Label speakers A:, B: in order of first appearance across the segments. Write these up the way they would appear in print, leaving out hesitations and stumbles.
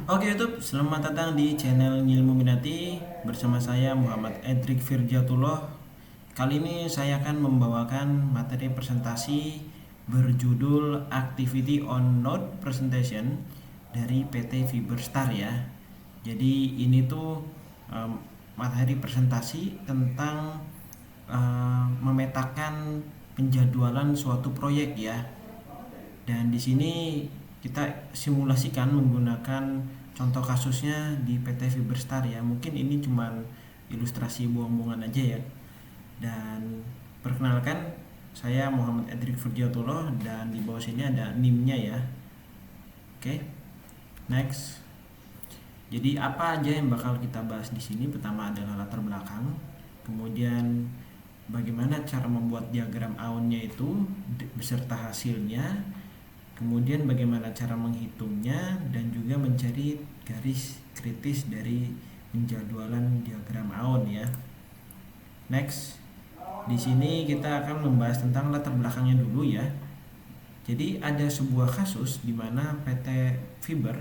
A: Oke YouTube, selamat datang di channel Ngilmu Minati bersama saya Muhammad Edric Firjatullah. Kali ini saya akan membawakan materi presentasi berjudul Activity on Node Presentation dari PT Fiberstar ya. Jadi ini tuh materi presentasi tentang memetakan penjadwalan suatu proyek ya. Dan di sini kita simulasikan menggunakan contoh kasusnya di PT Fiberstar ya. Mungkin ini cuman ilustrasi buang-buangan aja ya. Dan perkenalkan, saya Muhammad Edric Furdiatullah dan di bawah sini ada NIM-nya ya. Oke. Next. Jadi apa aja yang bakal kita bahas di sini? Pertama adalah latar belakang, kemudian bagaimana cara membuat diagram aunnya itu beserta hasilnya, kemudian bagaimana cara menghitungnya, dan juga mencari garis kritis dari penjadwalan diagram aun ya. Next, di sini kita akan membahas tentang latar belakangnya dulu ya. Jadi ada sebuah kasus di mana PT Fiber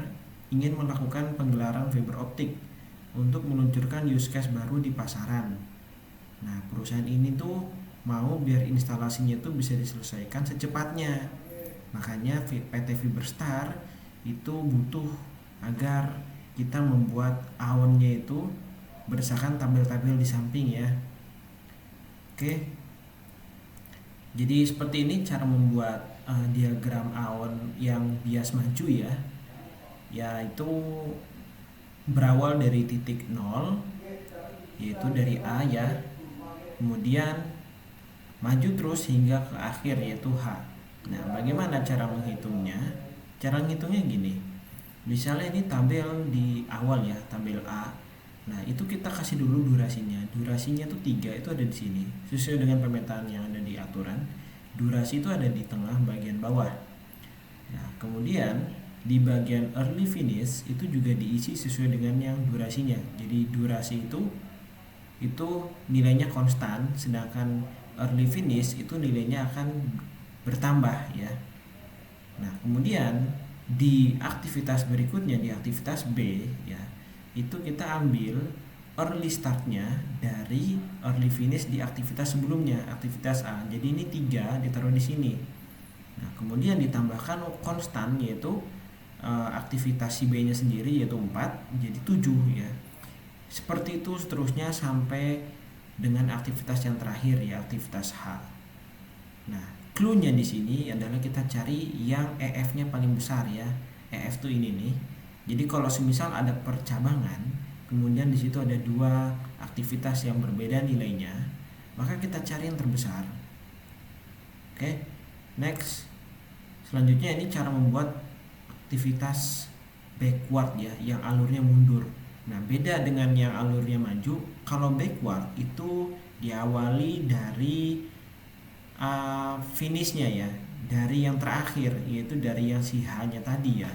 A: ingin melakukan penggelaran fiber optik untuk meluncurkan use case baru di pasaran. Nah, perusahaan ini tuh mau biar instalasinya tuh bisa diselesaikan secepatnya. Makanya PT Fiberstar itu butuh agar kita membuat aonnya itu berdasarkan tabel-tabel di samping ya. Oke. Jadi seperti ini cara membuat diagram aon yang bias maju ya. Yaitu berawal dari titik 0, yaitu dari A ya. Kemudian maju terus hingga ke akhir yaitu H. Nah, bagaimana cara menghitungnya? Cara menghitungnya gini. Misalnya ini tabel di awal ya, tabel A. Nah, itu kita kasih dulu durasinya. Durasinya tuh 3, itu ada di sini. Sesuai dengan pemetaan yang ada di aturan, durasi itu ada di tengah bagian bawah. Nah, kemudian di bagian early finish itu juga diisi sesuai dengan yang durasinya. Jadi durasi itu nilainya konstan, sedangkan early finish itu nilainya akan bertambah ya. Nah, kemudian di aktivitas berikutnya, di aktivitas B ya, itu kita ambil early startnya dari early finish di aktivitas sebelumnya, aktivitas A. Jadi ini 3 ditaruh di sini. Nah, kemudian ditambahkan konstan yaitu aktivitas si B nya sendiri yaitu 4, jadi 7 ya. Seperti itu seterusnya sampai dengan aktivitas yang terakhir ya, aktivitas H. Nah, clue-nya di sini adalah kita cari yang EF-nya paling besar ya. EF tuh ini nih. Jadi kalau semisal ada percabangan, kemudian di situ ada 2 aktivitas yang berbeda nilainya, maka kita cari yang terbesar. Oke. Next. Selanjutnya ini cara membuat aktivitas backward ya, yang alurnya mundur. Nah, beda dengan yang alurnya maju. Kalau backward itu diawali dari finishnya ya, dari yang terakhir, yaitu dari yang si H-nya tadi ya.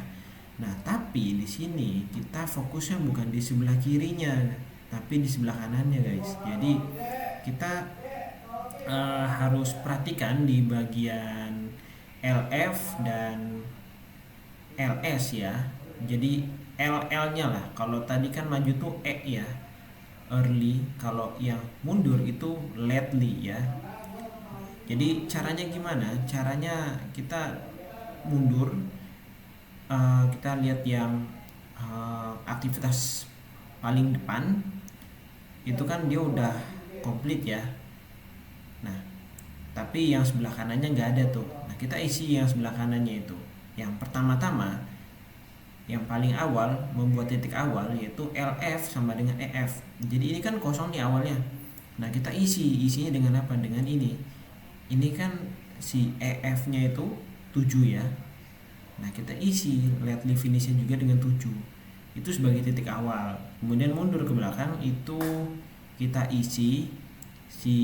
A: Nah, tapi di sini kita fokusnya bukan di sebelah kirinya, tapi di sebelah kanannya guys. Jadi kita harus perhatikan di bagian LF dan LS ya. Jadi LL-nya lah. Kalau tadi kan maju tuh E ya, early. Kalau yang mundur itu lately ya. Jadi caranya gimana? Caranya kita mundur, kita lihat yang aktivitas paling depan itu kan dia udah komplit ya. Nah, tapi yang sebelah kanannya nggak ada tuh. Nah, kita isi yang sebelah kanannya itu. Yang pertama-tama, yang paling awal membuat titik awal yaitu LF sama dengan EF. Jadi ini kan kosong nih awalnya. Nah, kita isinya dengan apa? Dengan ini kan si EF-nya itu 7 ya. Nah, kita isi lately finish-nya juga dengan 7. Itu sebagai titik awal. Kemudian mundur ke belakang itu kita isi si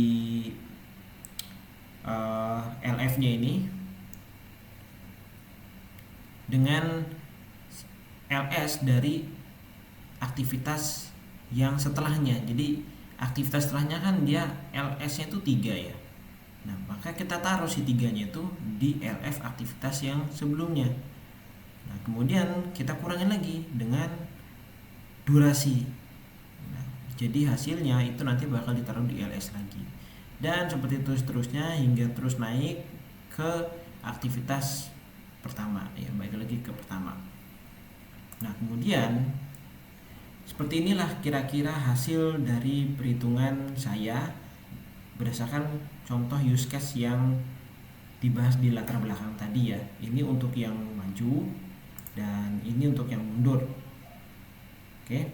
A: LF-nya ini dengan LS dari aktivitas yang setelahnya. Jadi aktivitas setelahnya kan dia LS-nya itu 3 ya. Nah, maka kita taruh si 3-nya itu di LF aktivitas yang sebelumnya. Nah, kemudian kita kurangin lagi dengan durasi. Nah, jadi hasilnya itu nanti bakal ditaruh di LS lagi. Dan seperti itu seterusnya hingga terus naik ke aktivitas pertama ya, balik lagi ke pertama. Nah, kemudian seperti inilah kira-kira hasil dari perhitungan saya berdasarkan contoh use case yang dibahas di latar belakang tadi ya. Ini untuk yang maju dan ini untuk yang mundur. Oke.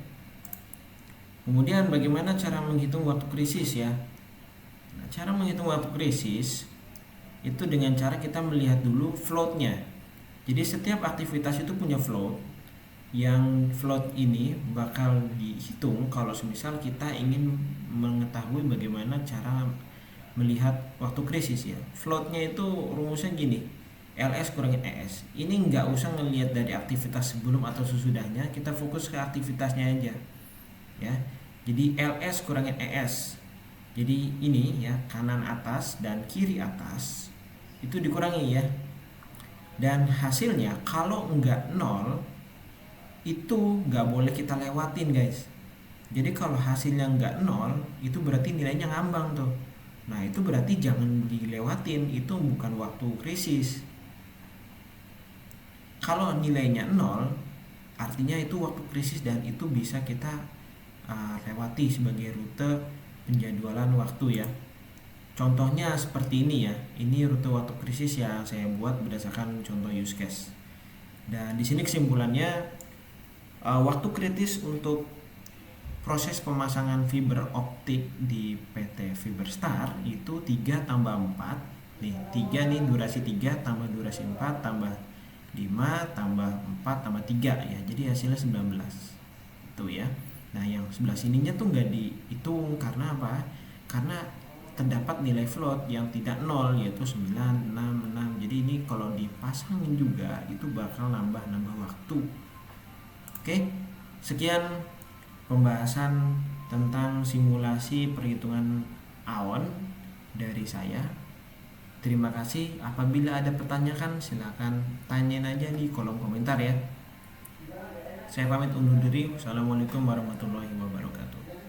A: Kemudian bagaimana cara menghitung waktu krisis ya? Nah, cara menghitung waktu krisis itu dengan cara kita melihat dulu floatnya. Jadi setiap aktivitas itu punya float. Yang float ini bakal dihitung kalau semisal kita ingin mengetahui bagaimana cara melihat waktu krisis ya. Floatnya itu rumusnya gini, LS kurangin ES. Ini nggak usah ngelihat dari aktivitas sebelum atau sesudahnya, kita fokus ke aktivitasnya aja ya. Jadi LS kurangin ES. Jadi ini ya, kanan atas dan kiri atas itu dikurangi ya. Dan hasilnya kalau nggak 0 itu nggak boleh kita lewatin guys. Jadi kalau hasilnya nggak 0 itu berarti nilainya ngambang tuh. Nah itu berarti jangan dilewatin, itu bukan waktu krisis. Kalau nilainya 0 artinya itu waktu krisis dan itu bisa kita lewati sebagai rute penjadwalan waktu ya. Contohnya seperti ini ya. Ini rute waktu krisis yang saya buat berdasarkan contoh use case. Dan di sini kesimpulannya, waktu kritis untuk proses pemasangan fiber optik di PT Fiberstar itu 3 tambah 4 nih, 3 nih durasi 3 tambah durasi 4 tambah 5 tambah 4 tambah 3 ya, jadi hasilnya 19 itu ya. Nah yang sebelah sininya tuh nggak dihitung karena apa? Karena terdapat nilai float yang tidak 0 yaitu 9, 6, 6. Jadi ini kalau dipasangin juga itu bakal nambah waktu. Oke, sekian pembahasan tentang simulasi perhitungan awan dari saya. Terima kasih. Apabila ada pertanyaan silakan tanyain aja di kolom komentar ya. Saya pamit undur diri. Wassalamualaikum warahmatullahi wabarakatuh.